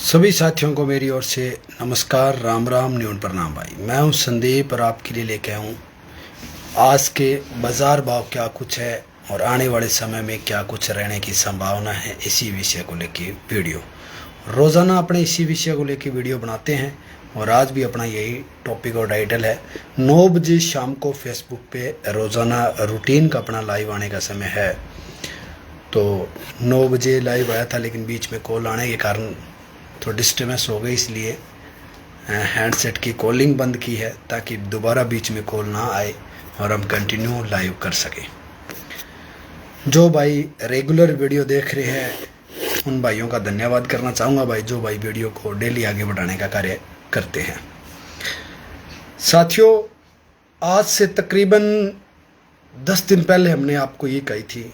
सभी साथियों को मेरी ओर से नमस्कार, राम राम, न्यून प्रणाम भाई। मैं हूं संदीप और आपके लिए लेके आया हूं आज के बाज़ार भाव क्या कुछ है और आने वाले समय में क्या कुछ रहने की संभावना है। इसी विषय को लेके वीडियो रोज़ाना अपने इसी विषय को लेके वीडियो बनाते हैं और आज भी अपना यही टॉपिक और टाइटल है। 9 बजे शाम को फेसबुक पे रोज़ाना रूटीन का अपना लाइव आने का समय है। तो 9 बजे लाइव आया था, लेकिन बीच में कॉल आने के कारण तो डिस्टर्बेंस हो गई, इसलिए हैंडसेट की कॉलिंग बंद की है ताकि दोबारा बीच में कॉल ना आए और हम कंटिन्यू लाइव कर सकें। जो भाई रेगुलर वीडियो देख रहे हैं उन भाइयों का धन्यवाद करना चाहूँगा भाई, जो भाई वीडियो को डेली आगे बढ़ाने का कार्य करते हैं। साथियों, आज से तकरीबन 10 दिन पहले हमने आपको ये कही थी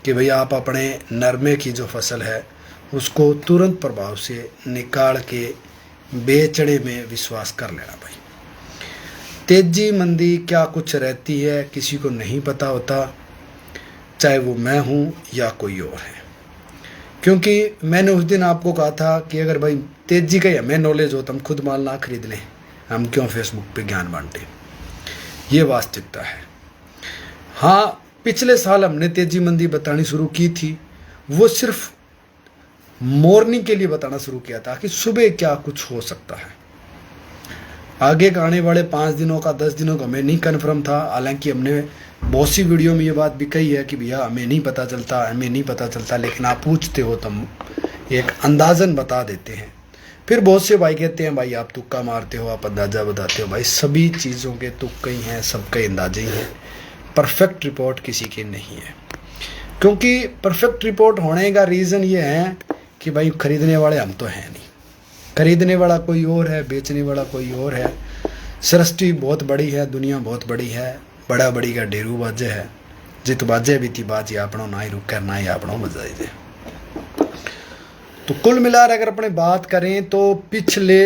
कि भाई आप अपने नरमे की जो फसल है उसको तुरंत प्रभाव से निकाल के बेचने में विश्वास कर लेना भाई। तेजी मंदी क्या कुछ रहती है किसी को नहीं पता होता, चाहे वो मैं हूँ या कोई और है। क्योंकि मैंने उस दिन आपको कहा था कि अगर भाई तेजी का ही हमें नॉलेज हो तो हम खुद माल ना खरीद लें, हम क्यों फेसबुक पे ज्ञान बांटें। ये वास्तविकता है। हाँ, पिछले साल हमने तेजी मंदी बतानी शुरू की थी, वो सिर्फ मॉर्निंग के लिए बताना शुरू किया था कि सुबह क्या कुछ हो सकता है। आगे का आने वाले 5 दिनों का 10 दिनों का हमें नहीं कन्फर्म था। हालांकि हमने बहुत सी वीडियो में ये बात भी कही है कि भैया हमें नहीं पता चलता, लेकिन आप पूछते हो तो हम एक अंदाज़न बता देते हैं। फिर बहुत से भाई कहते हैं भाई आप तुक्का मारते हो, आप अंदाज़ा बताते हो। भाई सभी चीज़ों के तुक्के ही हैं, सबके अंदाजे ही हैं। परफेक्ट रिपोर्ट किसी की नहीं है, क्योंकि परफेक्ट रिपोर्ट होने का रीज़न ये है कि भाई खरीदने वाले हम तो हैं नहीं। खरीदने वाला कोई और है, बेचने वाला कोई और है। सृष्टि बहुत बड़ी है, दुनिया बहुत बड़ी है, बड़ा बड़ी का डेरू बाजे है। जित बाजे भी थी बाजी आपनों ना ही रुक कर ना ही आपनों बजाई दे। तो कुल मिलाकर अगर अपने बात करें तो पिछले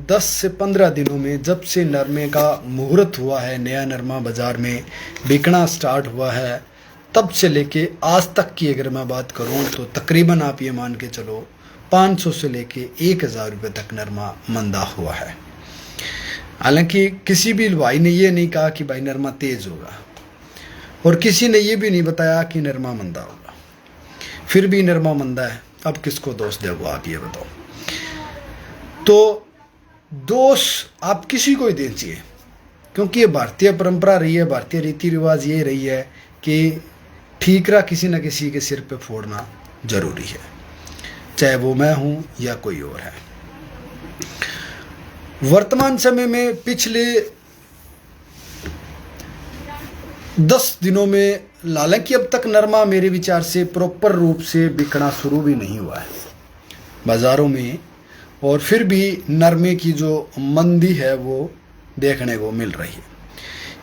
10 से 15 दिनों में जब से नरमे का मुहूर्त हुआ है, नया नरमा बाजार में बिकना स्टार्ट हुआ है, तब से लेके आज तक की अगर मैं बात करूं तो तकरीबन आप ये मान के चलो 500 से लेके 1000 रुपये तक नरमा मंदा हुआ है। हालांकि किसी भी भाई ने ये नहीं कहा कि भाई नरमा तेज होगा और किसी ने ये भी नहीं बताया कि नरमा मंदा होगा। फिर भी नरमा मंदा है, अब किसको दोष देगा आप ये बताओ। तो दोष आप किसी को ही देना चाहिए, क्योंकि ये भारतीय परंपरा रही है, भारतीय रीति रिवाज ये रही है कि ठीकरा किसी न किसी के सिर पे फोड़ना जरूरी है, चाहे वो मैं हूं या कोई और है। वर्तमान समय में पिछले 10 दिनों में हालांकि अब तक नरमा मेरे विचार से प्रॉपर रूप से बिकना शुरू भी नहीं हुआ है बाज़ारों में, और फिर भी नरमे की जो मंदी है वो देखने को मिल रही है।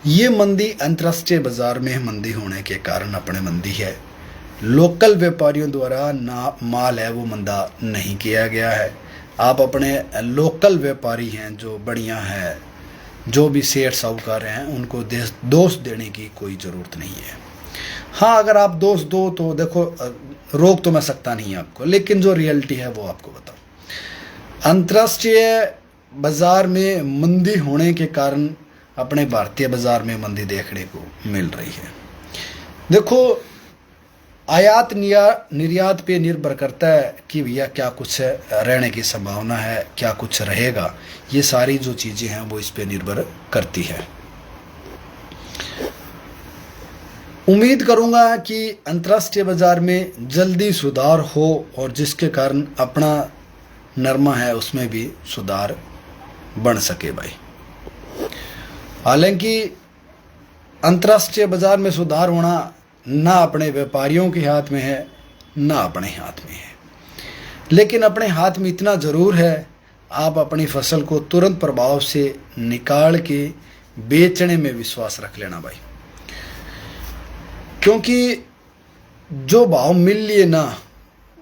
ये मंदी अंतर्राष्ट्रीय बाजार में मंदी होने के कारण अपने मंदी है। लोकल व्यापारियों द्वारा ना माल है वो मंदा नहीं किया गया है। आप अपने लोकल व्यापारी हैं जो बढ़िया है, जो भी सेठ साहूकार हैं, उनको दोष देने की कोई ज़रूरत नहीं है। हाँ, अगर आप दोष दो तो देखो रोक तो मैं सकता नहीं आपको, लेकिन जो रियलिटी है वो आपको बताओ। अंतर्राष्ट्रीय बाजार में मंदी होने के कारण अपने भारतीय बाजार में मंदी देखने को मिल रही है। देखो, आयात निर्यात पे निर्भर करता है कि भैया क्या कुछ रहने की संभावना है, क्या कुछ रहेगा। ये सारी जो चीज़ें हैं वो इस पे निर्भर करती है। उम्मीद करूंगा कि अंतर्राष्ट्रीय बाजार में जल्दी सुधार हो और जिसके कारण अपना नरमा है उसमें भी सुधार बन सके भाई। हालांकि अंतर्राष्ट्रीय बाजार में सुधार होना ना अपने व्यापारियों के हाथ में है ना अपने हाथ में है, लेकिन अपने हाथ में इतना ज़रूर है, आप अपनी फसल को तुरंत प्रभाव से निकाल के बेचने में विश्वास रख लेना भाई। क्योंकि जो भाव मिल लिए ना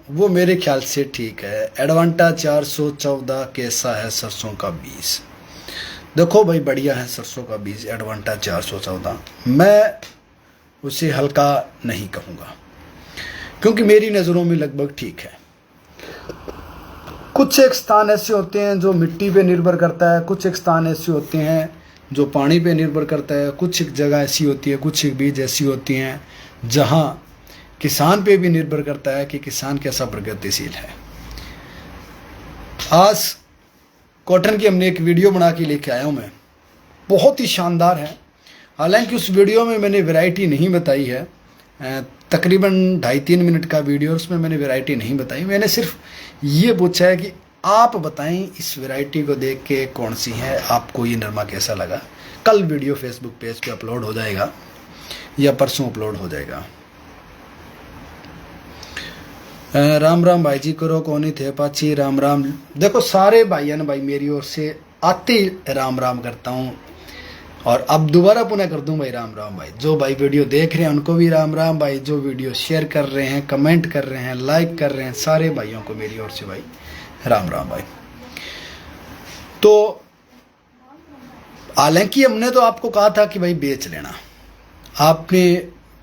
वो मेरे ख्याल से ठीक है। एडवांटा 414 कैसा है सरसों का बीज? देखो भाई बढ़िया है सरसों का बीज एडवांटा 414। मैं उसे हल्का नहीं कहूँगा, क्योंकि मेरी नज़रों में लगभग ठीक है। कुछ एक स्थान ऐसे होते हैं जो मिट्टी पे निर्भर करता है, कुछ एक स्थान ऐसे होते हैं जो पानी पे निर्भर करता है, कुछ एक जगह ऐसी होती है, कुछ एक बीज ऐसी होती हैं जहाँ किसान पे भी निर्भर करता है कि किसान कैसा प्रगतिशील है। आज कॉटन की हमने एक वीडियो बना के लेके आया हूँ मैं, बहुत ही शानदार है। हालांकि उस वीडियो में मैंने वैरायटी नहीं बताई है, तकरीबन 2.5-3 मिनट का वीडियो, उसमें मैंने वैरायटी नहीं बताई। मैंने सिर्फ ये पूछा है कि आप बताएं इस वैरायटी को देख के कौन सी है, आपको ये नरमा कैसा लगा। कल वीडियो फेसबुक पेज पे अपलोड हो जाएगा या परसों अपलोड हो जाएगा। राम राम भाई जी, करो कौनी थे पाची, राम राम। देखो सारे भाइयों ने भाई मेरी ओर से आते ही राम राम करता हूँ, और अब दोबारा पुनः कर दूं भाई राम राम भाई। जो भाई वीडियो देख रहे हैं उनको भी राम राम भाई, जो वीडियो शेयर कर रहे हैं, कमेंट कर रहे हैं, लाइक कर रहे हैं, सारे भाइयों को मेरी ओर से भाई राम राम भाई। तो हालांकि हमने तो आपको कहा था कि भाई बेच लेना, आपने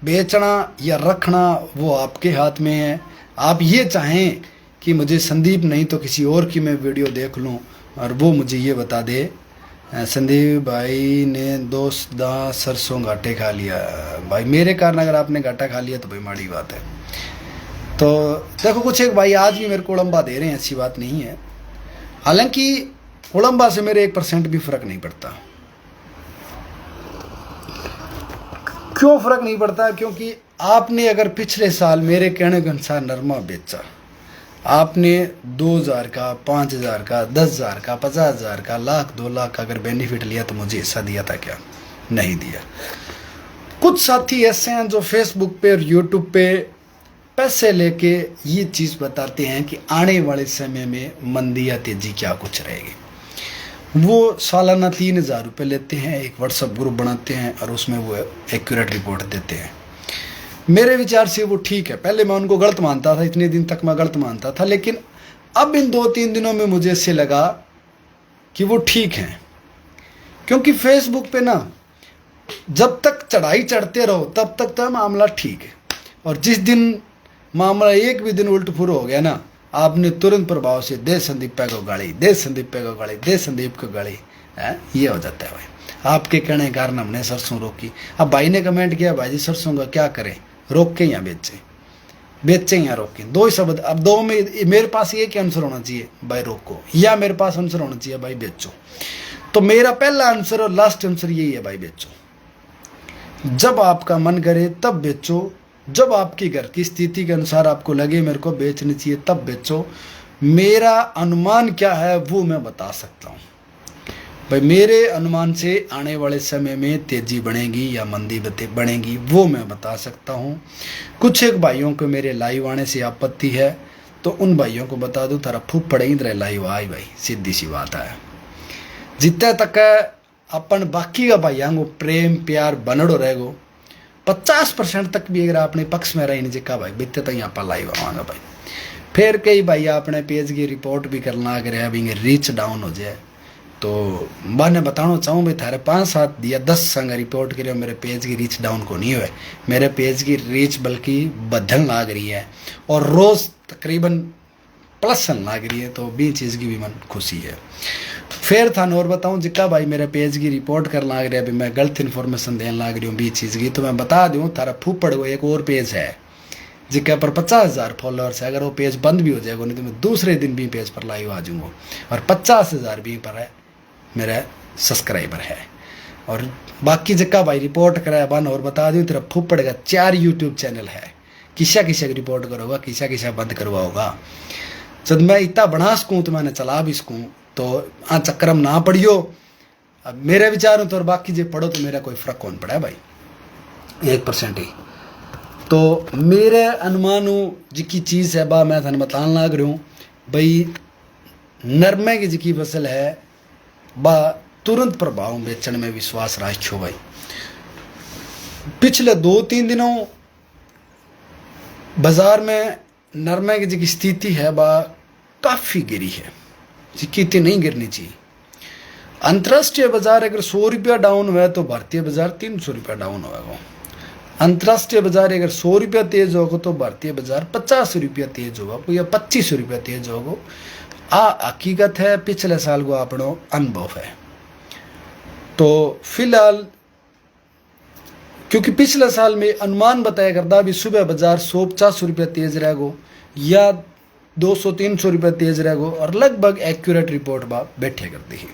बेचना या रखना वो आपके हाथ में है। आप ये चाहें कि मुझे संदीप नहीं तो किसी और की मैं वीडियो देख लूं और वो मुझे ये बता दे संदीप भाई ने दोस्त दा सरसों घाटे खा लिया। भाई मेरे कारण अगर आपने घाटा खा लिया तो भाई माड़ी बात है। तो देखो कुछ एक भाई आज भी मेरे को उड़म्बा दे रहे हैं, ऐसी बात नहीं है। हालांकि उड़म्बा से मेरे 1% भी फर्क नहीं पड़ता। क्यों फर्क नहीं पड़ता? क्योंकि आपने अगर पिछले साल मेरे कहने के अनुसार नरमा बेचा, आपने 2,000 का, 5,000 का, 10,000 का, 50,000 का, लाख 2 लाख का अगर बेनिफिट लिया तो मुझे हिस्सा दिया था क्या? नहीं दिया। कुछ साथी ऐसे हैं जो फेसबुक पे और यूट्यूब पे पैसे लेके ये चीज़ बताते हैं कि आने वाले समय में मंदी या तेजी क्या कुछ रहेगी। वो सालाना 3,000 रुपये लेते हैं, एक व्हाट्सएप ग्रुप बनाते हैं और उसमें वो एक्यूरेट रिपोर्ट देते हैं। मेरे विचार से वो ठीक है। पहले मैं उनको गलत मानता था, इतने दिन तक मैं गलत मानता था, लेकिन अब इन 2-3 दिनों में मुझे ऐसे लगा कि वो ठीक हैं। क्योंकि फेसबुक पे ना जब तक चढ़ाई चढ़ते रहो तब तक तो मामला ठीक है, और जिस दिन मामला एक भी दिन उल्ट फुर हो गया ना, आपने तुरंत प्रभाव से दे संदीप पे को गाली, दे संदीप पे को गाली, दे संदीप को गाली, ये हो जाता है भाई। आपके कहने के कारण हमने सरसों रोकी। अब भाई ने कमेंट किया भाई जी सरसों का क्या करें, रोक के या बेचें, बेचें या रोकें, दो ही शब्द। अब दो में मेरे पास ये क्या आंसर होना चाहिए भाई रोको, या मेरे पास आंसर होना चाहिए भाई बेचो। तो मेरा पहला आंसर और लास्ट आंसर यही है भाई बेचो। जब आपका मन करे तब बेचो, जब आपकी घर की स्थिति के अनुसार आपको लगे मेरे को बेचनी चाहिए तब बेचो। मेरा अनुमान क्या है वो मैं बता सकता हूँ भाई। मेरे अनुमान से आने वाले समय में तेजी बढ़ेगी या मंदी बढ़ेगी वो मैं बता सकता हूँ। कुछ एक भाइयों को मेरे लाइव आने से आपत्ति है तो उन भाइयों को बता दूँ तारा फूक पड़े ही लाइव आई भाई, सीधी सी बात है। जितने तक अपन बाकी का भाइयों को प्रेम प्यार बनड़ो रहेगो, 50% तक भी अगर अपने पक्ष में रही नहीं जिका भाई बीते तो यहाँ पर लाइव आवांगा भाई। फिर कई भाई अपने पेज की रिपोर्ट भी करना अगर अभी रीच डाउन हो जाए तो मैंने बताना चाहूँ भाई थारे 5-7 या 10 संग रिपोर्ट करे मेरे पेज की रीच डाउन को नहीं हुए। मेरे पेज की रीच बल्कि बदन लाग रही है और रोज़ तकरीबन प्लस लाग रही है, तो भी चीज़ की भी मन खुशी है। फिर था और बताऊं जिक्का भाई मेरे पेज की रिपोर्ट कर लाग रहा है, अभी मैं गलत इन्फॉर्मेशन देने लाग रही हूँ बीच चीज़ की, तो मैं बता दूँ तारा फूफड़ को एक और पेज है जिक्का पर 50,000 फॉलोअर्स है। अगर वो पेज बंद भी हो जाएगा नहीं तो मैं दूसरे दिन भी पेज पर लाइव आ जाऊँगा, और 50,000 भी पर है मेरा सब्सक्राइबर है। और बाकी जिक्का भाई रिपोर्ट कराया बन, और बता दूँ तेरा फूफड़ का 4 यूट्यूब चैनल है, किसा किसा रिपोर्ट करोगा, किसा किसा बंद करवाओगा। जब मैं इतना बना सकूँ तो मैंने चला भी सकूँ, तो आ चक्करम ना पड़ियो। अब मेरे विचार हो तो, और बाकी जो पढ़ो तो मेरा कोई फर्क कौन पड़ा है भाई, 1% ही। तो मेरे अनुमान जिकी चीज़ है बा मैं थाने बताने लाग रहा हूँ भाई। नरमे की जिकी फसल है बा तुरंत प्रभाव बेचने में विश्वास रखो भाई। पिछले 2-3 दिनों बाजार में नरमे की जिकी स्थिति है बा काफ़ी गिरी है, जिकी इतनी नहीं गिरनी चाहिए। अंतर्राष्ट्रीय बाजार अगर 100 रुपया डाउन हुआ तो भारतीय बाजार 300 रुपया डाउन होगा। अंतर्राष्ट्रीय बाजार अगर 100 रुपया तेज होगा तो भारतीय बाजार 50 रुपया तेज होगा या 25 रुपया तेज होगा। हकीकत है, पिछले साल को अपनो अनुभव है। तो फिलहाल क्योंकि पिछले साल में अनुमान बताया करता भी सुबह बाजार 150 रुपया तेज रहेगो या 200-300 रुपया तेज रहेगो और लगभग एक्यूरेट रिपोर्ट बा बैठे करती है।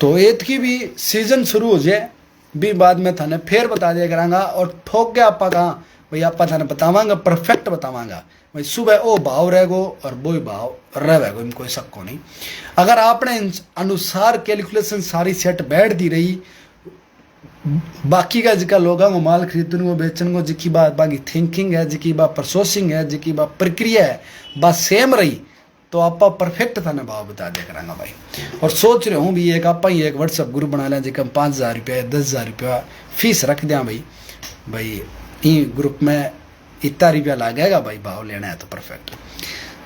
तो एत की भी सीजन शुरू हो जाए भी बाद में थाने फिर बता दिया करांगा और ठोक के आपा कहा भाई आपा थाने बतावांगा, परफेक्ट बतावांगा भाई सुबह ओ भाव रहेगो और वो भाव रहेगो, इनमें कोई शक को नहीं। अगर आपने अनुसार कैलकुलेशन सारी सेट बैठ दी रही, बाकी का जिका लोगों को माल खरीदने को बेचने को जिकी बात बाकी थिंकिंग है, जिकी बात प्रोसेसिंग है, जिकी बात प्रक्रिया है बात सेम रही तो आप परफेक्ट था ना भाव बता दिया करांगा भाई। और सोच रहे हूँ भी एक आप ही एक व्हाट्सअप ग्रुप बना लें जिसका 5,000 रुपया 10,000 रुपया फीस रख दें भाई ई ग्रुप में इतना रुपया लागेगा भाई, भाव लेना है तो परफेक्ट।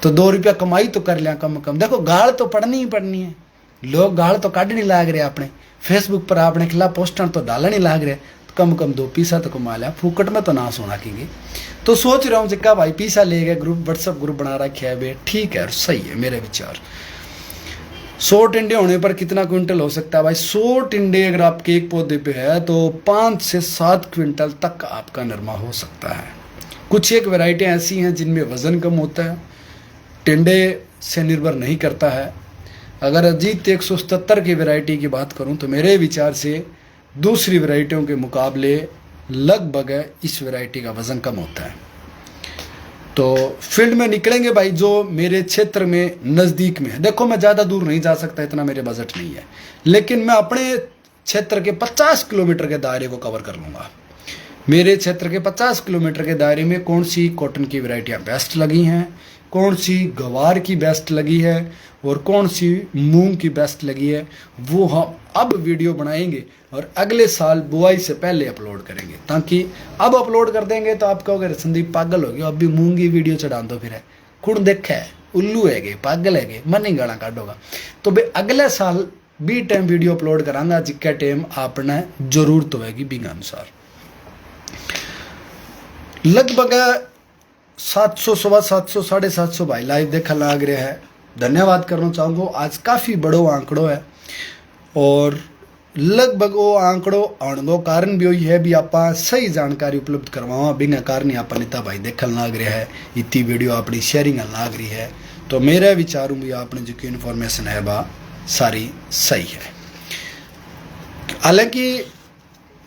तो 2 रुपया कमाई तो कर लिया कम कम। देखो गाल तो पड़नी ही पड़नी है, लोग गाल तो काट नहीं लाग रहे, अपने फेसबुक पर अपने खिलाफ पोस्टर तो डालने नहीं लाग रहे, तो कम कम 2 पैसा तो कमा लिया, फूकट में तो ना सोना की। तो सोच रहा हूँ जिक्का भाई पैसा ले गए ग्रुप व्हाट्सअप ग्रुप बना रखे है बे, ठीक है और सही है मेरे विचार। 100 टिंडे होने पर कितना क्विंटल हो सकता है भाई? 100 टिंडे अगर आपके एक पौधे पे है तो 5 से 7 क्विंटल तक आपका नरमा हो सकता है। कुछ एक वैरायटियाँ ऐसी हैं जिनमें वजन कम होता है, टिंडे से निर्भर नहीं करता है। अगर अजीत 177 की वैरायटी की बात करूं तो मेरे विचार से दूसरी वैरायटियों के मुकाबले लगभग इस वैरायटी का वजन कम होता है। तो फील्ड में निकलेंगे भाई जो मेरे क्षेत्र में नज़दीक में है। देखो मैं ज़्यादा दूर नहीं जा सकता, इतना मेरे बजट नहीं है, लेकिन मैं अपने क्षेत्र के 50 किलोमीटर के दायरे को कवर कर लूँगा। मेरे क्षेत्र के 50 किलोमीटर के दायरे में कौन सी कॉटन की वैरायटियाँ बेस्ट लगी हैं, कौन सी गवार की बेस्ट लगी है और कौन सी मूंग की बेस्ट लगी है, वो हम अब वीडियो बनाएंगे और अगले साल बुआई से पहले अपलोड करेंगे। ताकि अब अपलोड कर देंगे तो आप कहोगे संदीप पागल हो गया, अब भी मूंग की वीडियो चढ़ा दो, फिर है कुण देखा है उल्लू है गे पागल है गे मन ही गाना काटोगा। तो भाई अगले साल बी टाइम वीडियो अपलोड करांगा जिसका टाइम आपने जरूरत होगी बिंग अनुसार। लगभग 700 सवा 700 750 भाई लाइव देखा लाग रहा है, धन्यवाद करना चाहूँगा। आज काफ़ी बड़ो आंकड़ो है और लगभग वो आंकड़ो आने का कारण भी वही है भी आप सही जानकारी उपलब्ध करवावा, बिना कारण आप नेता भाई देखल लाग रहा है, इतनी वीडियो अपनी शेयरिंग लाग रही है। तो मेरा विचार भी आपने जो इन्फॉर्मेशन है बा सारी सही है। हालांकि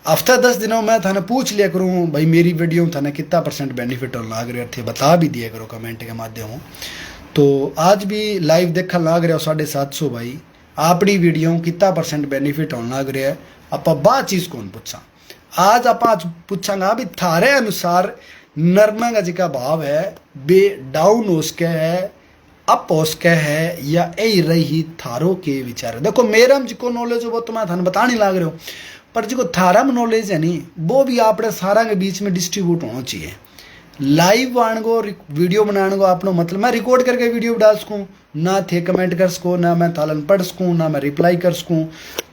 हफ्ता 10 दिनों में थाने पूछ लिया करूँ भाई मेरी वीडियो में थाने कितना % बेनिफिट और लाग रहे थे, बता भी दिया करो कमेंट के माध्यम। तो आज भी लाइव देखा लाग रहे हो 750 भाई, अपनी वीडियो कितना % बेनिफिट होने लग रहा है। आप बात चीज़ कौन पूछा आज आप पूछांगा भी थारे अनुसार नरमा का जिका भाव है बे डाउन हो सके है अप हो सके है या ए रही थारो के विचार। देखो मेरा में जिको नॉलेज हो वो तो मैं थाने बता नहीं लाग रहे हो, पर जो थारा में नॉलेज है नहीं वो भी आपने सारा के बीच में डिस्ट्रीब्यूट होना चाहिए। लाइव आने को वीडियो बनाने को आपनो मतलब मैं रिकॉर्ड करके वीडियो डाल सकूँ ना थे कमेंट कर सकूँ ना मैं तालन पढ़ सकूँ ना मैं रिप्लाई कर सकूँ।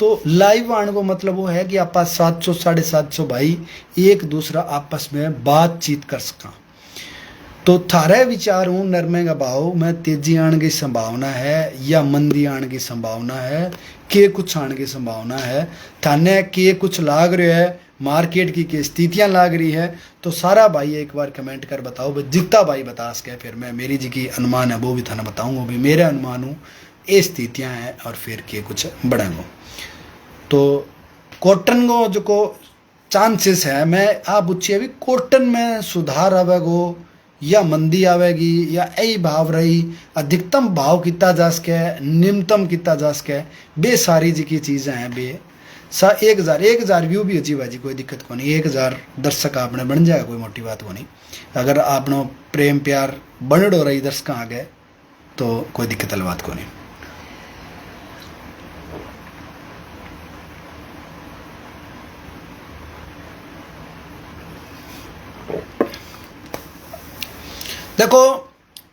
तो लाइव आने को मतलब वो है कि आप 700 750 भाई एक दूसरा आपस में बातचीत कर सका। तो थारे विचार हूँ नरमे का भाव में तेजी आने की संभावना है या मंदी आने की संभावना है, के कुछ आने की संभावना है, थाने के कुछ लाग रहे है, मार्केट की स्थितियाँ लाग रही है। तो सारा भाई एक बार कमेंट कर बताओ, जितना भाई बता सके फिर मैं मेरी जी की अनुमान है वो भी थाना बताऊँगा, भी मेरे अनुमान हूँ ये स्थितियाँ हैं और फिर के कुछ बढ़ेंगे। तो कॉटन को जो को चांसेस है मैं आप पूछिए अभी कॉटन में सुधार आवेगो या मंदी आवेगी या यही भाव रही, अधिकतम भाव कितना जा सके निम्नतम कितना जा सके, बे सारी जी की चीज़ें हैं बे 1000 व्यू भी अजीब है जी, कोई दिक्कत को नहीं। 1000 दर्शक आपने बन जाएगा, कोई मोटी बात को नहीं। अगर आपनो प्रेम प्यार बन डो रही दर्शक आ गए तो कोई दिक्कत वाली बात को नहीं। देखो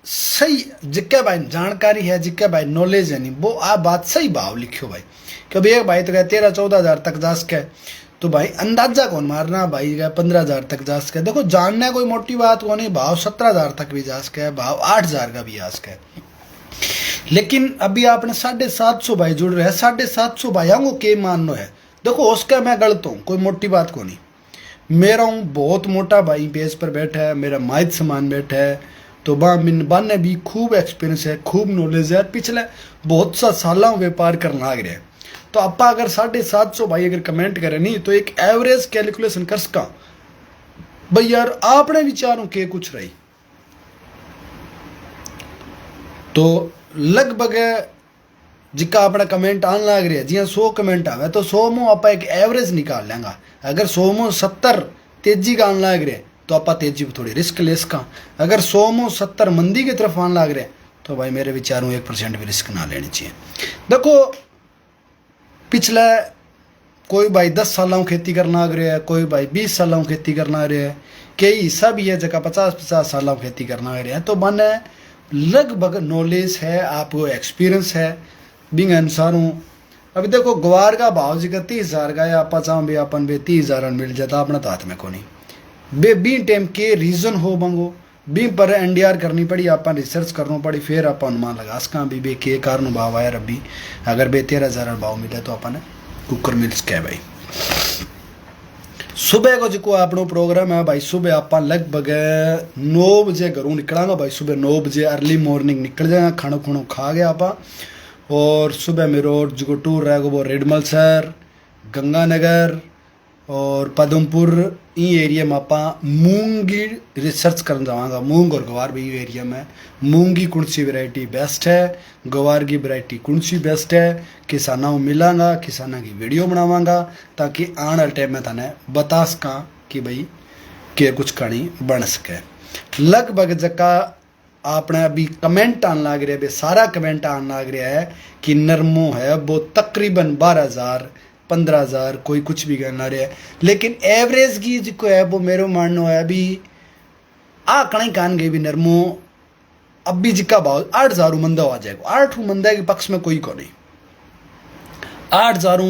सही जिक्के भाई जानकारी है जिक्के भाई नॉलेज है नहीं वो आप बात सही भाव लिखियो भाई। कभी एक भाई तो कहे 13-14 तक जा सके तो भाई अंदाजा कौन मारना भाई का 15,000 तक जा सके। देखो जानना कोई मोटी बात को नहीं, भाव 17,000 तक भी जा सके, भाव 8,000 का भी आ सके। लेकिन अभी आपने 750 भाई जुड़ रहे हैं, 750 भाइयों को के मानना है। देखो उसका मैं गलत हूँ, कोई मोटी बात को नहीं। मेरा हूँ बहुत मोटा भाई पेज पर बैठा है, मेरा माइत समान बैठा है, तो बान ने भी खूब एक्सपीरियंस है, खूब नॉलेज है, पिछले बहुत सा सालों व्यापार करना लग रहे हैं। तो आप अगर 750 भाई अगर कमेंट करें नहीं तो एक एवरेज कैलकुलेशन कर सका भाई यार आपने विचारों के कुछ रही तो लगभग जिका अपना कमेंट आने लग रहा है जिया 100 कमेंट आवे तो 100 में आप एक एवरेज निकाल लेंगे। अगर 100 में 70 तेजी का आने लग रहे तो आप तेजी थोड़ी रिस्क ले सका। अगर 100 में 70 मंदी की तरफ आने लग रहे तो भाई मेरे विचारों 1% भी रिस्क ना लेनी चाहिए। देखो पिछले कोई भाई 10 सालों खेती करना आ रहा है, कोई भाई 20 सालों खेती करना आ रहा है, कई हिस्सा भी है जगह 50-50 सालों खेती करना आ रहा है। तो मन लगभग नॉलेज है, आपको एक्सपीरियंस है, बिंग अनुसार हूँ। अभी देखो ग्वार का भाव जी का 30,000 का है, आप चाहो भी अपन बे 30,000 मिल जाता अपना तो हाथ में को नहीं बे बी टाइम के रीजन हो बंगो बी पर एनडीआर करनी पड़ी, आप रिसर्च करना पड़ी, फिर आप अनुमान लगा सका भी बे के कारण भाव आया रबी। अगर बे 13,000 भाव मिले तो अपन कुकर मिल सके भाई। सुबह को जो अपनो प्रोग्राम है भाई, सुबह आप लगभग 9 बजे घरों निकलांगा भाई, सुबह 9 बजे अर्ली मॉर्निंग निकल जाएगा, खानो खुणो खा गया आप। और सुबह मेरो जो टूर रहेगा वो रेडमल सर, गंगानगर और पदमपुर ई एरिया में आप मूंग की रिसर्च करने जावांगा। मूंग और गवार भी एरिया में मूंग की कौन सी वैरायटी बेस्ट है, गवार की वैरायटी कौन सी बेस्ट है, किसानों को मिलांगा, किसानों की वीडियो बनावांगा ताकि आने वाले टाइम में थाने बता सका कि भाई के कुछ कहानी बन सके। लगभग जका आपने अभी कमेंट आने लग रहा है, सारा कमेंट आने लग रहा है कि नरमो है वो तकरीबन 12,000 15,000 कोई कुछ भी करना रहा है, लेकिन एवरेज की जो है वो मेरे मानना है अभी कहीं कान गई भी नरमो अभी जिका भाव 8,000 मंदा आ जाएगा। 8 मंदा के पक्ष में कोई को नहीं, 8,000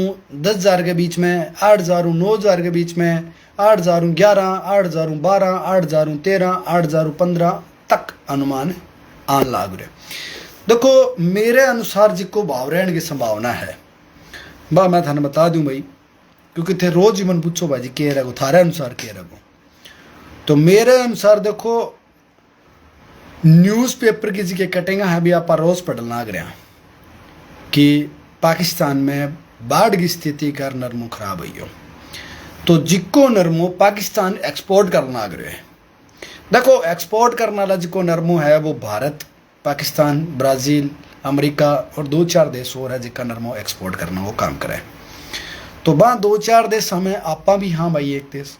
10,000 के बीच में, 8,000 9,000 के बीच में, 8,000 11, 8,000 12, 8,000 13, 8,000 15 तक अनुमान आन लाग रहे। देखो मेरे अनुसार जिको भाव रहने की संभावना है बा मैं थाने बता दूं भाई, क्योंकि थे रोज ही मन पूछो भाई के रहो थारे अनुसार के रहो। तो मेरे अनुसार देखो न्यूज़पेपर की जी के कटेंगे है भी आप रोज पढ़ना लग रहे कि पाकिस्तान में बाढ़ की स्थिति कर नरमो खराब हुई हो, तो जिको नरमो पाकिस्तान एक्सपोर्ट करना लग रहे हैं। देखो एक्सपोर्ट करने वाला जिको नरमो है वो भारत, पाकिस्तान, ब्राज़ील, अमेरिका और 2-4 देश और है जिसका नरमो एक्सपोर्ट करना वो काम करे। तो वहाँ 2-4 देश हमें आपा भी, हाँ भाई एक देश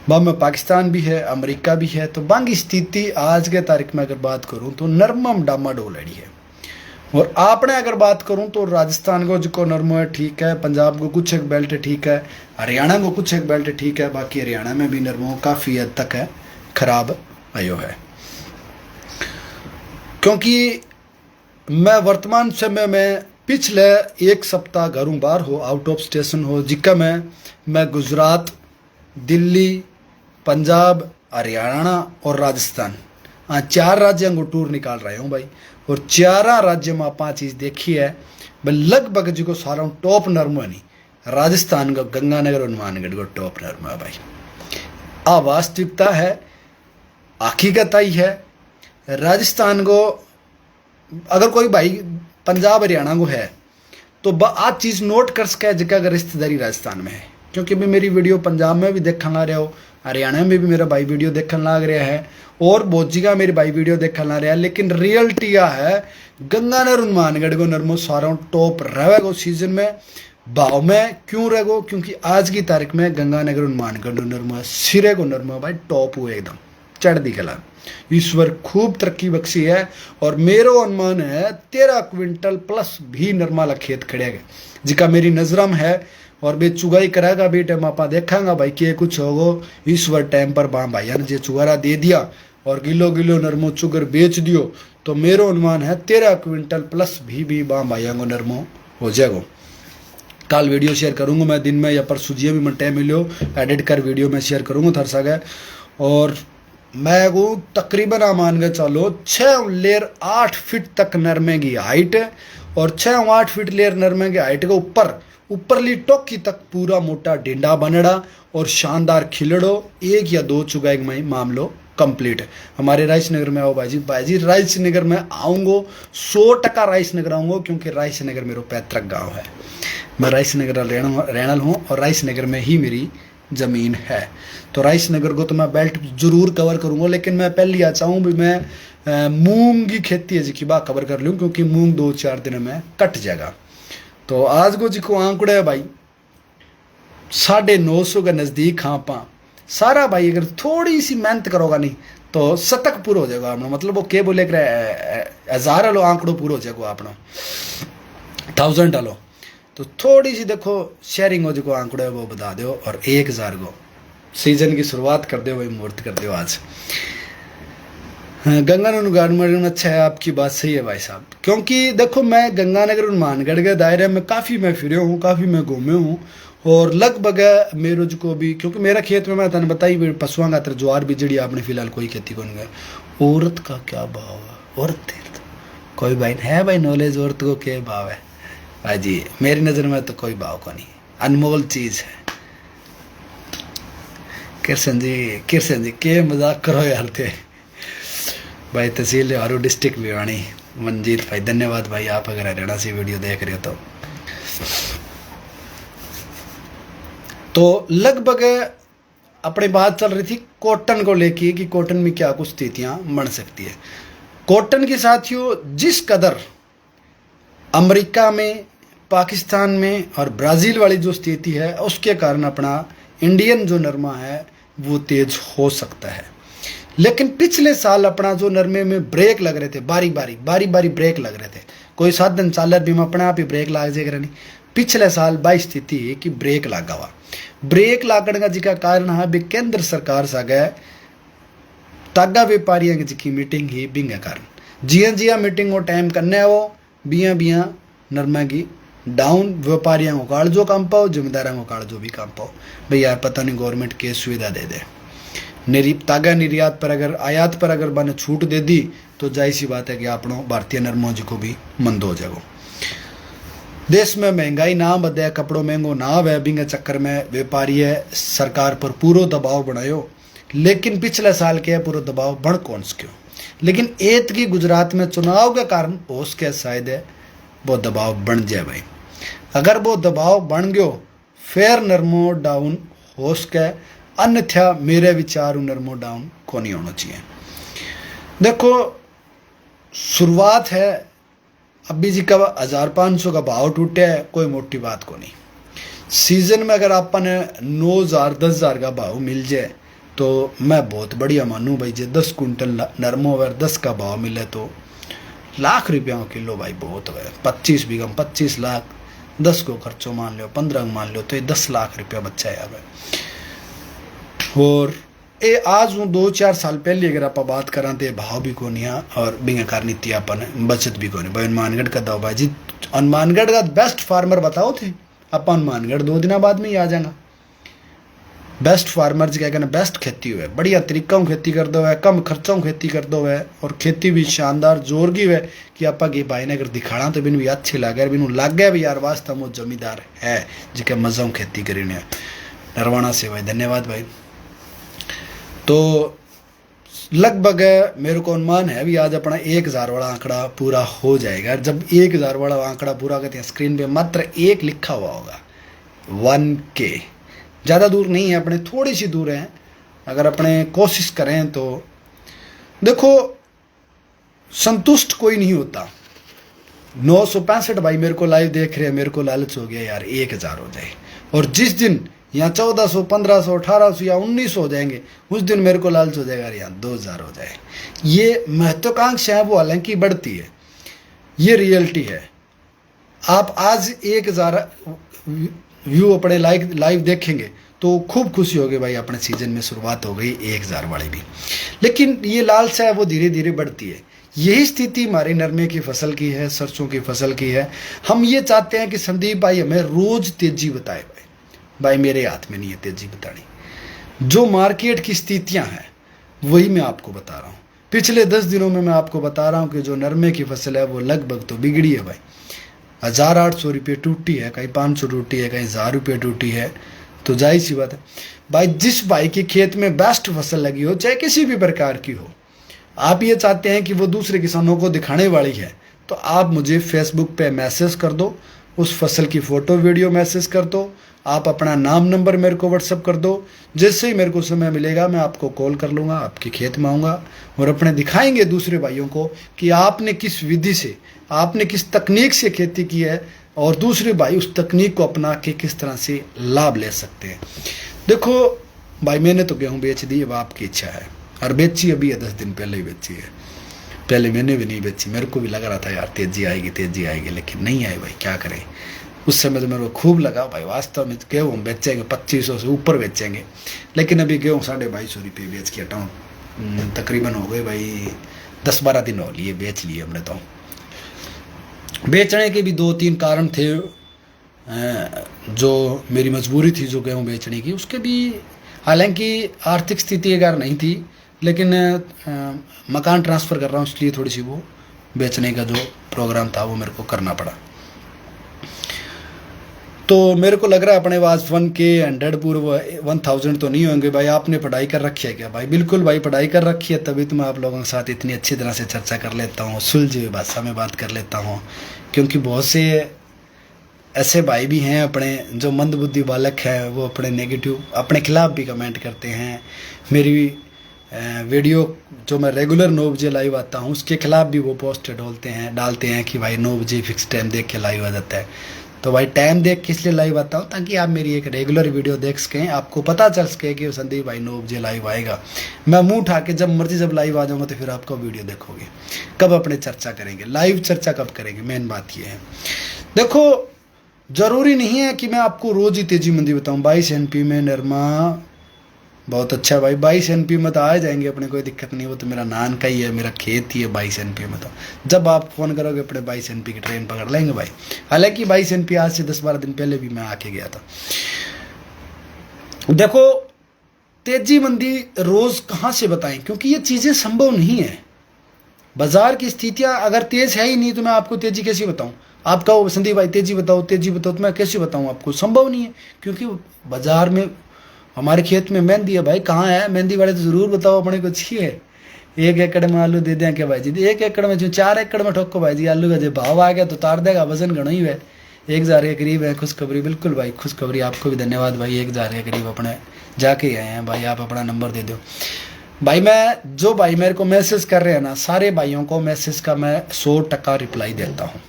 वहाँ में पाकिस्तान भी है, अमेरिका भी है। तो वहाँ की स्थिति आज के तारीख में अगर बात करूँ तो नरमम डामाडोल है। और आपने अगर बात करूँ तो राजस्थान को जो नरमो है ठीक है, पंजाब को कुछ एक बेल्ट ठीक है, हरियाणा को कुछ एक बेल्ट ठीक है, बाकी हरियाणा में भी नरमो काफ़ी हद तक है खराब आयो है। क्योंकि मैं वर्तमान समय में पिछले 1 सप्ताह घरों बाहर हो, आउट ऑफ स्टेशन हो, जिका मैं गुजरात, दिल्ली, पंजाब, हरियाणा और राजस्थान 4 राज्यों को टूर निकाल रहे हूँ भाई। और 4 राज्यों में आप चीज़ देखी है भाई, लगभग जो सारा टॉप नरमो नहीं, राजस्थान का गंगानगर और हनुमानगढ़ को टॉप नरमो है भाई। वास्तविकता है, हकीकत आई है। राजस्थान को अगर कोई भाई पंजाब हरियाणा को है तो आज चीज़ नोट कर सके जगह अगर रिश्तेदारी राजस्थान में है, क्योंकि भी मेरी वीडियो पंजाब में भी देखने ला रहे हो, हरियाणा में भी मेरा भाई वीडियो देखने लग रहा है और बहुत जगह मेरी भाई वीडियो देखने ला रहा है। लेकिन रियलिटी यह है गंगानगर हनुमानगढ़ को नरमो सारा टॉप रहेगा सीजन में, भाव में क्यों रहेगो, क्योंकि आज की तारीख में गंगानगर हनुमानगढ़ नरमो सिरे को नरमो भाई टॉप हुए एकदम चढ़ती कला। ईश्वर खूब तरक्की बख्शी है और मेरो अनुमान है 13 क्विंटल प्लस भी नरमा खेत खड़ेगा जिका मेरी नजर में है। और बे चुगाई कराएगा बे टाइम आप देखांगा भाई के कुछ होगो। ईश्वर टाइम पर बा भाई ने जो चुगारा दे दिया और किलो किलो नरमो चुगर बेच दियो तो मेरो अनुमान है 13 क्विंटल प्लस भी बा भाइयों को नरमो हो जाएगा। कल वीडियो शेयर करूँगा मैं दिन में या परसों जी भी मैं टाइम मिलो एडिट कर वीडियो में शेयर करूँगा थर सके। और मैं को तकरीबन आप मान के चलो 6 लेयर 8 फीट तक नरमे की हाइट है, और 6-8 फीट लेयर नरमे की हाइट के ऊपर ऊपरली टोकी तक पूरा मोटा डिंडा बनड़ा और शानदार खिलड़ो, 1 या 2 चुगाई में मामलो कंप्लीट है। हमारे राइसनगर में आओ भाईजी राइसनगर में आऊँगो, 100% राइसनगर आऊँगो, क्योंकि राइसनगर मेरा पैतृक गाँव है। मैं राइसनगर रहनल हूँ और राइसनगर में ही मेरी ज़मीन है। तो राइसनगर को तो मैं बेल्ट ज़रूर कवर करूँगा, लेकिन मैं पहले आ चाहूँ भी मैं मूंग की खेती है जी की बात कवर कर लूँ, क्योंकि मूंग 2-4 दिन में कट जाएगा। तो आज को जी को आंकड़े है भाई 950 के नज़दीक। हाँ पा सारा भाई अगर थोड़ी सी मेहनत करोगा नहीं तो शतक पूरा हो जाएगा अपना, मतलब वो के बोले 1000 लो आंकड़ो पूरा हो जाएगा अपना, 1000 लो। तो थोड़ी सी देखो शेयरिंग हो जो आंकड़ो है वो बता दो, और 1000 को सीजन की शुरुआत कर दो भाई, मुहूर्त कर दो आज। गंगानगर गार्डन में अच्छा है, आपकी बात सही है भाई साहब, क्योंकि देखो मैं गंगानगर मानगढ़ के दायरे में काफ़ी मैं फिरे हूँ, काफ़ी मैं घूमे हूँ, और लगभग मेरे को भी, क्योंकि मेरा खेत में मैं तने बताई पशुओं का ज्वार बिजड़ी आपने फिलहाल कोई खेती को नहीं गया। औरत का क्या भाव है, औरत कोई भाई है भाई नॉलेज, औरत को क्या भाव है भाई जी? मेरी नज़र में तो कोई भाव को नहीं, अनमोल चीज़ है। किशन जी के मजाक करो यार थे भाई। तहसील हारू डिस्ट्रिक्ट भिवानी मंजीत भाई, धन्यवाद भाई, आप अगर हरियाणा से वीडियो देख रहे हो तो लगभग अपनी बात चल रही थी कॉटन को लेके कि कॉटन में क्या कुछ स्थितियां बन सकती है। कॉटन के साथियों जिस कदर अमेरिका में, पाकिस्तान में और ब्राज़ील वाली जो स्थिति है, उसके कारण अपना इंडियन जो नरमा है वो तेज हो सकता है। लेकिन पिछले साल अपना जो नरमे में ब्रेक लग रहे थे, बारी बारी ब्रेक लग रहे थे, कोई साधन चालर भी में अपने आप ही ब्रेक लाग जाएगा नहीं। पिछले साल बाई स्थिति है कि ब्रेक लागा हुआ, ब्रेक लागण का जिका कारण है भी केंद्र सरकार सा गए तागा व्यापारियों की जिकी मीटिंग ही बिंगे कारण जिया मीटिंग वो टाइम करने वो बिया नरमा की डाउन, व्यापारियों को काल जो काम पाओ, जिम्मेदारों को काल जो भी काम पाओ। भाई यार पता नहीं गवर्नमेंट के सुविधा दे दे, तागा निर्यात पर अगर आयात पर अगर बने छूट दे दी तो जाहिर सी बात है कि अपनों भारतीय नरमों जी को भी मंद हो जाएगा। देश में महंगाई ना बढ़े, कपड़ों महंगो ना वह बिंगे चक्कर में व्यापारी सरकार पर पूरा दबाव बनायो, लेकिन पिछले साल के पूरा दबाव बढ़ कौन क्यों, लेकिन एत की गुजरात में चुनाव के कारण हो सके शायद है वो दबाव बन जाए भाई। अगर वो दबाव बन गयो फिर नरमो डाउन हो सके, अन्यथा मेरे विचार नरमो डाउन को नहीं होना चाहिए। देखो शुरुआत है, अभी जी का 1500 का भाव टूटे है, कोई मोटी बात को नहीं। सीजन में अगर अपन 9000 10,000 का भाव मिल जाए तो मैं बहुत बढ़िया मानूँ भाई। जो 10 कुंटल नरमो अगर 10 का भाव मिले तो लाख रुपया किलो भाई बहुत है। 25 बीघा 25 लाख, 10 को खर्चो मान लो, 15 मान लो तो ये 10 लाख रुपया बच्चा है भाई। और ये आज 2-4 साल पहले अगर आप बात करा तो भाव भी को नहीं और बिंगाकार नीति अपन बचत भी को नहीं भाई। हनुमानगढ़ का दो भाई जी, हनुमानगढ़ का बेस्ट फार्मर बताओ थे आप, हनुमानगढ़ 2 दिन बाद में ही आ जाएगा। बेस्ट फार्मर जी क्या कहना, बेस्ट खेती हुए, बढ़िया तरीका खेती कर दो है, कम खर्चों खेती कर दो है, और खेती भी शानदार जोर की है कि आप भाई ने अगर दिखाना तो बिन भी अच्छी लगे, बिन लग गया भी यार वास्तव में जमींदार है जिके मज़ों खेती करी नरवाना से भाई। धन्यवाद भाई। तो लगभग मेरे को अनुमान है भी आज अपना 1000 वाला आंकड़ा पूरा हो जाएगा। जब 1000 वाला आंकड़ा पूरा करते हैं स्क्रीन पे मात्र 1 लिखा हुआ होगा, 1K। ज़्यादा दूर नहीं है, अपने थोड़ी सी दूर है। अगर अपने कोशिश करें तो देखो संतुष्ट कोई नहीं होता। 965 भाई मेरे को लाइव देख रहे हैं, मेरे को लालच हो गया यार 1000 हो जाए, और जिस दिन यहाँ 1400 1500 1800 या 1900 हो जाएंगे उस दिन मेरे को लालच हो जाएगा यहाँ 2000 हो जाए। ये महत्वाकांक्षा है वो हालांकि बढ़ती है, ये रियलिटी है। आप आज 1000 व्यू अपने लाइव देखेंगे तो खूब खुशी होगी भाई, अपने सीजन में शुरुआत हो गई 1000 वाली भी। लेकिन ये लालसा है वो धीरे धीरे बढ़ती है। यही स्थिति हमारे नरमे की फसल की है, सरसों की फसल की है। हम ये चाहते हैं कि संदीप भाई हमें रोज तेजी बताए। भाई मेरे हाथ में नहीं है तेजी बतानी। जो मार्केट की स्थितियां हैं वही मैं आपको बता रहा हूँ। पिछले 10 दिनों में मैं आपको बता रहा हूँ कि जो नरमे की फसल है वो लगभग तो बिगड़ी है भाई। 1800 रुपये टूटी है, कहीं 500 टूटी है, कहीं 1000 रुपये टूटी है। तो जाहिर सी बात है भाई, जिस भाई के खेत में बेस्ट फसल लगी हो, चाहे किसी भी प्रकार की हो, आप ये चाहते हैं कि वो दूसरे किसानों को दिखाने वाली है, तो आप मुझे फेसबुक पे मैसेज कर दो, उस फसल की फ़ोटो वीडियो मैसेज कर दो, आप अपना नाम नंबर मेरे को व्हाट्सअप कर दो। जैसे ही मेरे को समय मिलेगा मैं आपको कॉल कर लूँगा, आपके खेत में आऊँगा और अपने दिखाएंगे दूसरे भाइयों को कि आपने किस विधि से, आपने किस तकनीक से खेती की है और दूसरे भाई उस तकनीक को अपना के किस तरह से लाभ ले सकते हैं। देखो भाई, मैंने तो गेहूँ बेच दी, अब आपकी इच्छा है, और बेची अभी है 10 दिन पहले ही बेची है। पहले मैंने भी नहीं बेची, मेरे को भी लग रहा था यार तेजी आएगी, लेकिन नहीं आई भाई, क्या करें। उस समय तो मेरे को खूब लगा भाई, वास्तव में गेहूँ हम बेचेंगे 2500 से ऊपर बेचेंगे, लेकिन अभी गेहूँ 250 रुपये बेच के हटाऊँ। तकरीबन हो गए भाई 10-12 दिन हो लिए, बेच लिए हमने। तो बेचने के भी 2-3 कारण थे, जो मेरी मजबूरी थी जो गेहूँ बेचने की, उसके भी हालांकि आर्थिक स्थिति अगर नहीं थी, लेकिन मकान ट्रांसफ़र कर रहा हूँ इसलिए थोड़ी सी वो बेचने का जो प्रोग्राम था वो मेरे को करना पड़ा। तो मेरे को लग रहा है अपने पास 1K 100 पूर्व 1000 तो नहीं होंगे भाई। आपने पढ़ाई कर रखी है क्या भाई? बिल्कुल भाई, पढ़ाई कर रखी है, तभी तो मैं आप लोगों के साथ इतनी अच्छी तरह से चर्चा कर लेता हूँ, सुलझी हुई भाषा में बात कर लेता हूँ। क्योंकि बहुत से ऐसे भाई भी हैं अपने जो मंदबुद्धि बालक हैं, वो अपने नेगेटिव, अपने खिलाफ भी कमेंट करते हैं। मेरी वीडियो जो मैं रेगुलर 9 बजे लाइव आता हूँ उसके खिलाफ भी वो पोस्ट डालते हैं कि भाई 9 बजे फिक्स टाइम देख के लाइव आ जाता है। तो भाई टाइम देख के इसलिए लाइव आता हूँ ताकि आप मेरी एक रेगुलर वीडियो देख सकें, आपको पता चल सके कि संदीप भाई 9 बजे लाइव आएगा। मैं मुंह उठा के जब मर्जी जब लाइव आ जाऊँगा तो फिर आपको वीडियो देखोगे। कब अपने चर्चा करेंगे, लाइव चर्चा कब करेंगे, मेन बात ये है। देखो, ज़रूरी नहीं है कि मैं आपको रोज़ ही तेजी मंदी बताऊँ। 22 NP में नरमा बहुत अच्छा भाई, 22 NP में तो आ जाएंगे अपने, कोई दिक्कत नहीं। वो तो मेरा नान का ही है, मेरा खेत ही है 22 NP में। तो जब आप फ़ोन करोगे अपने 22 NP की ट्रेन पकड़ लेंगे भाई। हालांकि 22 NP आज से 10-12 दिन पहले भी मैं आके गया था। देखो, तेजी मंदी रोज़ कहाँ से बताएं, क्योंकि ये चीज़ें संभव नहीं है। बाजार की स्थितियाँ अगर तेज़ है ही नहीं तो मैं आपको तेजी कैसे बताऊँ? आप कहो संदीप भाई तेजी बताओ तो मैं कैसे बताऊँ आपको? संभव नहीं है, क्योंकि बाजार में हमारे खेत में मेहंदी है भाई। कहाँ है मेहंदी वाले? तो ज़रूर बताओ, अपने को चाहिए। 1 एकड़ में आलू दे दें क्या भाई जी? 1 एकड़ में जो 4 एकड़ में ठोको भाई जी, आलू का जो भाव आ गया तो तार देगा, वजन घना ही है, 1000 के करीब है। खुशखबरी, बिल्कुल भाई खुशखबरी, आपको भी धन्यवाद भाई। 1000 के करीब अपने जाके आए हैं भाई। आप अपना नंबर दे दो भाई। मैं जो भाई मेरे को मैसेज कर रहे हैं ना, सारे भाइयों को मैसेज का मैं 100% रिप्लाई देता हूँ।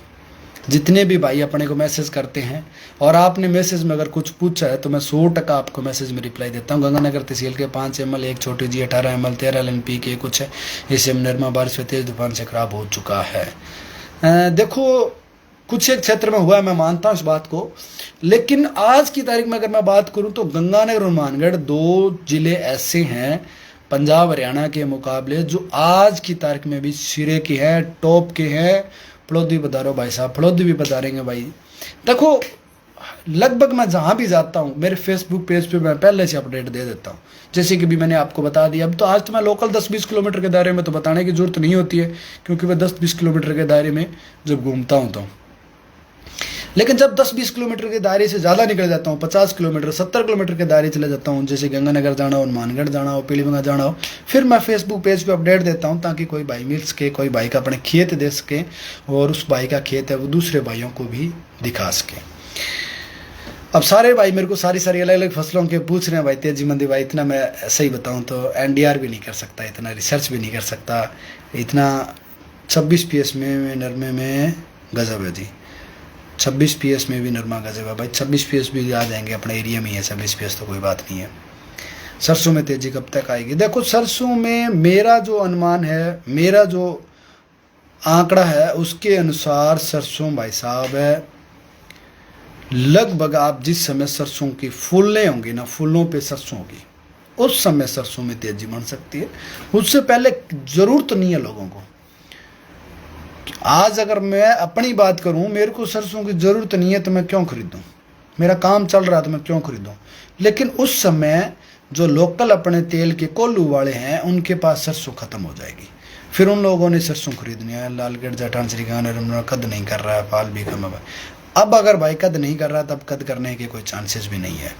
जितने भी भाई अपने को मैसेज करते हैं और आपने मैसेज में अगर कुछ पूछा है तो मैं 100% आपको मैसेज में रिप्लाई देता हूँ। गंगानगर तहसील के 5 ml, एक छोटी जी 18 ml, 13 LNP के कुछ है। इसे नरमा बारिश से तेज तूफान से खराब हो चुका है। देखो, कुछ एक क्षेत्र में हुआ है, मैं मानता हूँ इस बात को, लेकिन आज की तारीख में अगर मैं बात करूँ तो गंगानगर और मानगढ़ 2 जिले ऐसे हैं पंजाब हरियाणा के मुकाबले जो आज की तारीख में भी सिरे के हैं, टॉप के हैं। फलोदी बता रहा हूँ भाई साहब, फलोदी भी बता रहेंगे भाई। देखो, लगभग मैं जहाँ भी जाता हूँ मेरे फेसबुक पेज पे मैं पहले से अपडेट दे देता हूँ। जैसे कि भी मैंने आपको बता दिया। अब तो आज तो मैं लोकल 10-20 किलोमीटर के दायरे में तो बताने की जरूरत नहीं होती है, क्योंकि मैं 10-20 किलोमीटर के दायरे में जब घूमता हूँ तो। लेकिन जब 10-20 किलोमीटर के दायरे से ज़्यादा निकल जाता हूँ, 50 किलोमीटर 70 किलोमीटर के दायरे चले जाता हूँ, जैसे गंगानगर जाना हो, मानगढ़ जाना हो, पीलीभंगा जाना हो, फिर मैं फेसबुक पेज पे अपडेट देता हूँ ताकि कोई भाई मिल सके, कोई भाई का अपने खेत दे सके और उस भाई का खेत है वो दूसरे भाइयों को भी दिखा सके। अब सारे भाई मेरे को सारी अलग अलग फसलों के पूछ रहे हैं भाई तेजी मंदी भाई। इतना मैं सही बताऊँ तो NDR भी नहीं कर सकता, इतना रिसर्च भी नहीं कर सकता, इतना 26 PS में नरमे में गजब है जी। 26 PS में भी नरमा गजब है भाई। 26 PS भी आ जाएंगे, अपने एरिया में ही है 26 PS, तो कोई बात नहीं है। सरसों में तेजी कब तक आएगी? देखो, सरसों में मेरा जो अनुमान है, मेरा जो आंकड़ा है उसके अनुसार सरसों भाई साहब है लगभग, आप जिस समय सरसों की फूलें होंगी ना, फूलों पे सरसों होगी, उस समय सरसों में तेजी बन सकती है। उससे पहले जरूरत नहीं है लोगों को। आज अगर मैं अपनी बात करूं, मेरे को सरसों की ज़रूरत नहीं है तो मैं क्यों खरीदूं? मेरा काम चल रहा है तो मैं क्यों खरीदूं? लेकिन उस समय जो लोकल अपने तेल के कोल्लू वाले हैं उनके पास सरसों ख़त्म हो जाएगी। फिर उन लोगों ने सरसों खरीदनी है। लालगढ़ जाटान श्रीगंगा कद नहीं कर रहा है, फाल भी कम है। अब अगर भाई कद नहीं कर रहा तब कद करने के कोई चांसेस भी नहीं है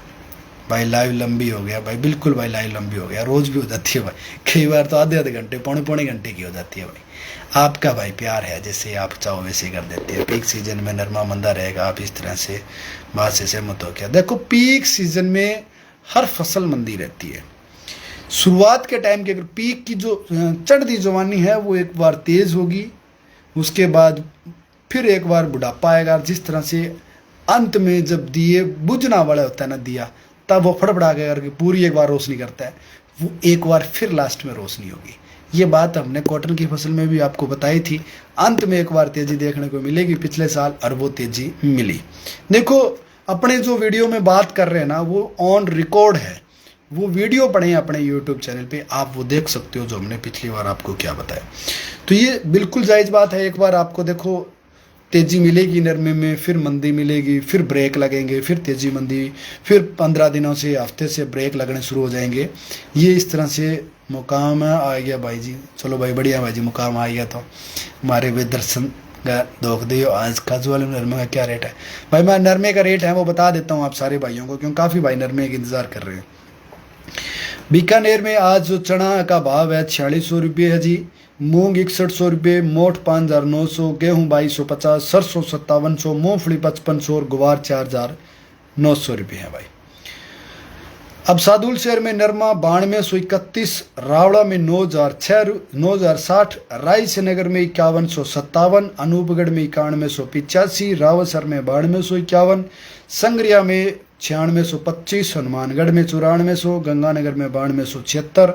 भाई। लाइव लंबी हो गया भाई, बिल्कुल भाई लाइव लंबी हो गया, रोज़ भी हो जाती है भाई, कई बार तो आधे आधे घंटे पौने पौने घंटे की हो जाती है भाई। आपका भाई प्यार है, जैसे आप चाहो वैसे कर देते हैं। पीक सीजन में नरमा मंदा रहेगा, आप इस तरह से बात से सहमत हो क्या? देखो पीक सीजन में हर फसल मंदी रहती है। शुरुआत के टाइम के अगर पीक की जो चढ़ती जवानी है वो एक बार तेज़ होगी, उसके बाद फिर एक बार बुढ़ापा आएगा। जिस तरह से अंत में जब दिए बुझना वाला होता है ना दिया, तब वो फड़फड़ा के करके पूरी एक बार रोशनी करता है, वो एक बार फिर लास्ट में रोशनी होगी। ये बात हमने कॉटन की फसल में भी आपको बताई थी। अंत में एक बार तेज़ी देखने को मिलेगी पिछले साल, और वो तेज़ी मिली। देखो अपने जो वीडियो में बात कर रहे हैं ना वो ऑन रिकॉर्ड है, वो वीडियो पढ़ें अपने यूट्यूब चैनल पे, आप वो देख सकते हो जो हमने पिछली बार आपको क्या बताया। तो ये बिल्कुल जायज़ बात है। एक बार आपको देखो तेज़ी मिलेगी नरमे में, फिर मंदी मिलेगी, फिर ब्रेक लगेंगे, फिर तेज़ी मंदी, फिर 15 दिनों से हफ्ते से ब्रेक लगने शुरू हो जाएंगे। ये इस तरह से मुकाम आ गया भाई जी। चलो भाई बढ़िया भाई जी, मुकाम आ गया तो हमारे वे दर्शन का दोख दे। आज काजू नरमे का क्या रेट है भाई? मैं नरमे का रेट है वो बता देता हूँ आप सारे भाइयों को, क्योंकि काफ़ी भाई नरमे का इंतज़ार कर रहे हैं। बीकानेर में आज जो चना का भाव है 4600 रुपये है जी, मूंग 6100 रुपये, मोठ 5900, गेहूँ 2250, सरसों 5700, मूंगफली 5500 और गुवार 4900 रुपये है भाई। अब सादुल शहर में नरमा 9231, रावड़ा में 9060, रायसेनगर में 5157, अनूपगढ़ में 9185, रावसर में 9251, संग्रिया में 9625, हनुमानगढ़ में 9400, गंगानगर में 9276,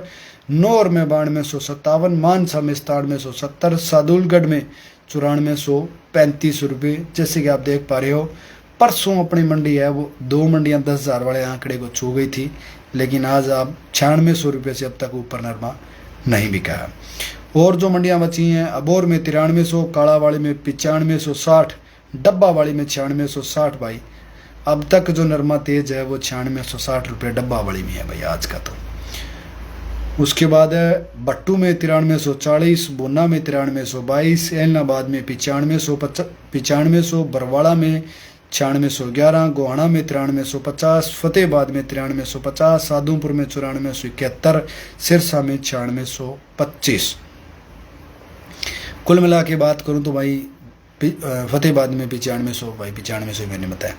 नौर में 9257, मानसा में 9770, सादुलगढ़ में 9435 रुपये। जैसे कि आप देख पा रहे हो परसों अपनी मंडी है वो 2 मंडियां 10,000 वाले आंकड़े को छू गई थी, लेकिन आज आप 9600 रुपये से अब तक ऊपर नरमा नहीं बिका है। और जो मंडियां बची हैं, अबोर में 9300, कालावाड़ी में 9560, डब्बा वाली में 9660 भाई। अब तक जो नरमा तेज है वो 9660 रुपये डब्बा वाली में है भाई आज का। तो उसके बाद है बट्टू में 9340, बोना में 9322, एलनाबाद में 9500, बरवाड़ा में 9611, गोहाना में 9350, फतेहबाद में 9350, साधुपुर में 9471, सिरसा में 9625। कुल मिला के बात करूं तो भाई फतेहबाद में 9500 भाई, 9500 मैंने बताया।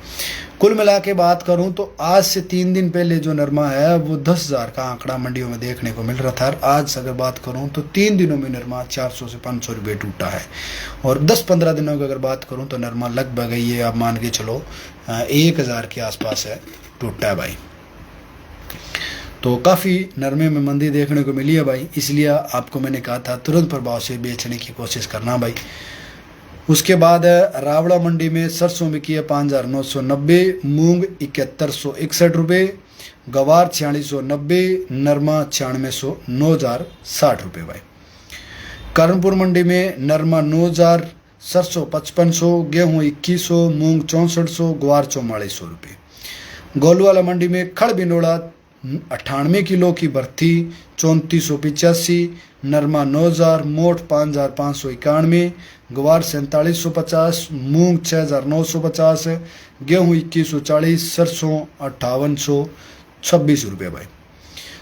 कुल मिला के बात करूं तो आज से 3 दिन पहले जो नरमा है वो 10,000 का आंकड़ा मंडियों में देखने को मिल रहा था। आज अगर बात करूं तो 3 दिनों में नरमा 400 से 500 रुपये टूटा है। और 10-15 दिनों की अगर बात करूं तो नरमा लगभग ये आप मान के चलो 1000 के आसपास है टूटा है भाई। तो काफ़ी नरमे में मंदी देखने को मिली है भाई, इसलिए आपको मैंने कहा था तुरंत प्रभाव से बेचने की कोशिश करना भाई। उसके बाद रावड़ा मंडी में सरसों बिकी है 5990, मूंग 7161 रुपये, गवार 4690, नरमा 9600, 9060 रुपये भाई। कर्णपुर मंडी में नरमा 9000, सरसों 5500, गेहूँ 2100, मूंग 6400, ग्वार 4400 रुपये। गोलवाला मंडी में खड़ बिनोड़ा 98 किलो की भर्ती 3485, नरमा 9000, मोठ 5591, ग्वार 4750, मूंग 6950, गेहूँ 2140, सरसों 5826 रुपये भाई।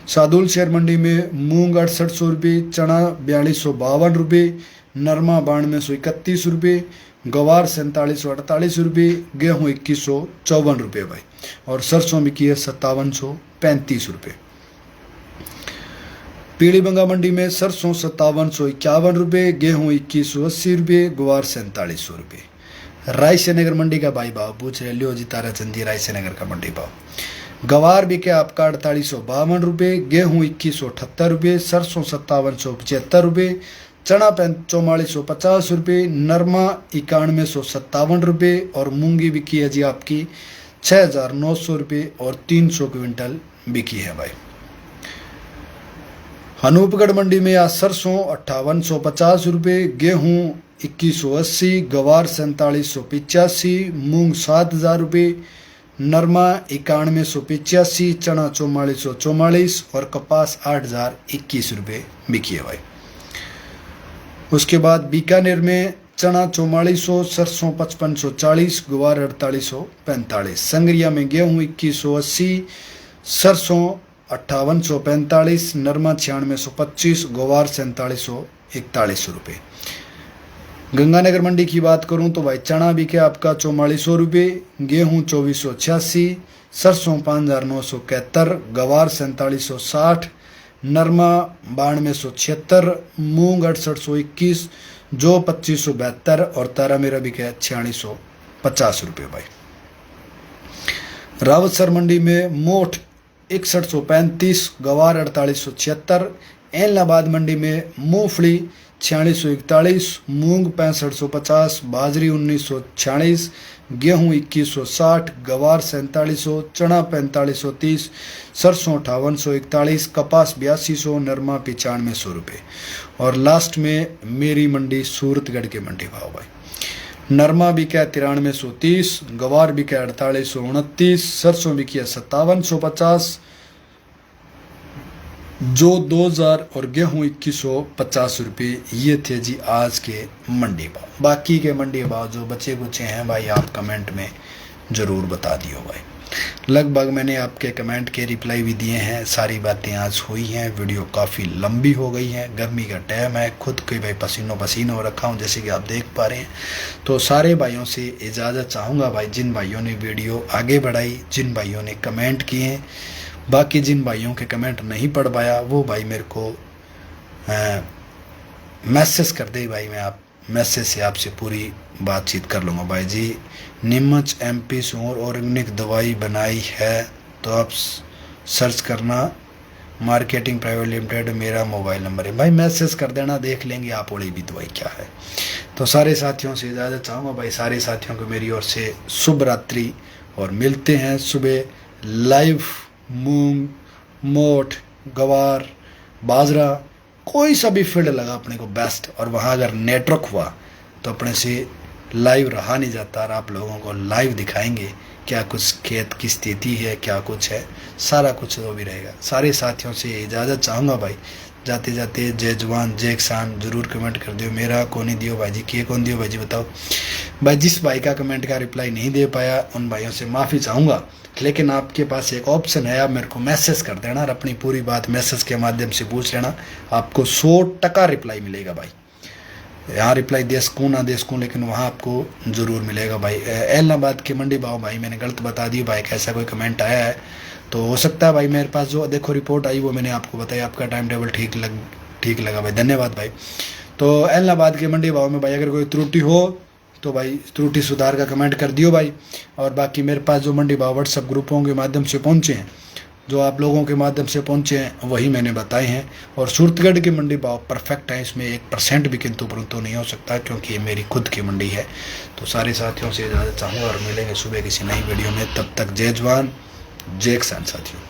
सादुल शहर मंडी में मूंग 6800 रुपये, चना 4252 रुपये, नरमा 9231 रुपये, गवार 4748 रुपये, गेहूँ 2154 रुपये भाई। और सरसों बिकी है 5735 रुपये। पीलीबंगा मंडी में सरसों 5751 रुपये, गेहूँ 2180 रुपये, ग्वार 4700 रुपये। रायसेनगर मंडी का भाई भाव पूछ रहे लियो जी ताराचंदी, रायसेनगर का मंडी भाव। गवार बिके आपका 4852 रुपये, गेहूँ 2178 रुपये, सरसों 5775 रुपये, चना 4450 रुपये, नरमा 9157 रुपये और मूंगी बिकी है जी आपकी 6900 रुपये और 300 क्विंटल बिकी है भाई। अनूपगढ़ मंडी में आज सरसों 5850 रुपये, गेहूँ 2180, गवार 4785, मूंग 7000 रुपये, नरमा 9185, चना 4444 और कपास 8021 रुपये बिकी है भाई। उसके बाद बीकानेर में चना 4400, सरसों 5540, गुवार 4845। संगरिया में गेहूँ 2180, सरसों 5845, नरमा 9625, गुवार 4741 रुपये। गंगानगर मंडी की बात करूं तो भाई चना बिके आपका 4400 रुपये, गेहूँ 2486, सरसों 5971, गवार 4760, नरमा 9276, मूंग 6821, जो 2572 और तारा मेरा बिके 4650 रुपये भाई। रावतसर मंडी में मोठ 6135, गवार 4876, एलनाबाद मंडी में मूंगफली 4641, मूंग 6550, बाजरी 1946, गेहूं 2160, गवार 4700, चना 4530, सरसों 5841, कपास 8200, नरमा 9500 रुपये। और लास्ट में मेरी मंडी सूरतगढ़ के मंडी भाव भाई। नरमा बिका 9330, गवार बिका 4829, सरसों बिकी 5750, जो 2000 और गेहूँ 2150 रुपये। ये थे जी आज के मंडी भाव। बाकी के मंडी भाव जो बचे कुचे हैं भाई आप कमेंट में ज़रूर बता दियो भाई। लगभग मैंने आपके कमेंट के रिप्लाई भी दिए हैं, सारी बातें आज हुई हैं। वीडियो काफ़ी लंबी हो गई है, गर्मी का टाइम है, खुद के भाई पसीनो पसीन हो रखा हूँ जैसे कि आप देख पा रहे हैं। तो सारे भाइयों से इजाज़त चाहूँगा भाई, जिन भाइयों ने वीडियो आगे बढ़ाई, जिन भाइयों ने कमेंट किए, बाकी जिन भाइयों के कमेंट नहीं पढ़ पाया वो भाई मेरे को मैसेज कर दे भाई, मैं आप मैसेज से आपसे पूरी बातचीत कर लूँगा भाई जी। नीमच MP से ऑर्गेनिक दवाई बनाई है तो आप सर्च करना, मार्केटिंग प्राइवेट लिमिटेड मेरा मोबाइल नंबर है भाई, मैसेज कर देना, देख लेंगे आप वाली भी दवाई क्या है। तो सारे साथियों से इजाज़त चाहूँगा भाई, सारे साथियों को मेरी ओर से शुभ रात्रि और मिलते हैं सुबह लाइव। मूंग, मोठ, गवार, बाजरा, कोई सा भी फील्ड लगा अपने को बेस्ट, और वहाँ अगर नेटवर्क हुआ तो अपने से लाइव रहा नहीं जाता और आप लोगों को लाइव दिखाएंगे क्या कुछ खेत की स्थिति है, क्या कुछ है, सारा कुछ तो भी रहेगा। सारे साथियों से इजाज़त चाहूँगा भाई, जाते जाते जय जवान जय किसान ज़रूर कमेंट कर दियो। मेरा कौन ही दियो भाई जी, के कौन दियो भाई जी बताओ भाई। जिस भाई का कमेंट का रिप्लाई नहीं दे पाया उन भाइयों से माफ़ी चाहूँगा, लेकिन आपके पास एक ऑप्शन है, आप मेरे को मैसेज कर देना और अपनी पूरी बात मैसेज के माध्यम से पूछ लेना, आपको 100% रिप्लाई मिलेगा भाई। यहाँ रिप्लाई दे सकूँ ना दे सकूँ, लेकिन वहाँ आपको ज़रूर मिलेगा भाई। एलनाबाद की मंडी भाव भाई मैंने गलत बता दी भाई, कैसा कोई कमेंट आया है तो हो सकता है भाई मेरे पास जो देखो रिपोर्ट आई वो मैंने आपको बताया, आपका टाइम टेबल ठीक लगा भाई, धन्यवाद भाई। तो एलनाबाद के मंडी भाव में भाई अगर कोई त्रुटि हो तो भाई त्रुटि सुधार का कमेंट कर दियो भाई। और बाकी मेरे पास जो मंडी भाव व्हाट्सएप ग्रुपों के माध्यम से पहुँचे हैं, जो आप लोगों के माध्यम से पहुँचे हैं वही मैंने बताए हैं। और सूरतगढ़ की मंडी भाव परफेक्ट है, इसमें 1% भी किंतु परंतु नहीं हो सकता क्योंकि ये मेरी खुद की मंडी है। तो सारे साथियों से इजाज़त चाहूँगा और मिलेंगे सुबह किसी नई वीडियो में, तब तक जय जवान जय किसान साथियों।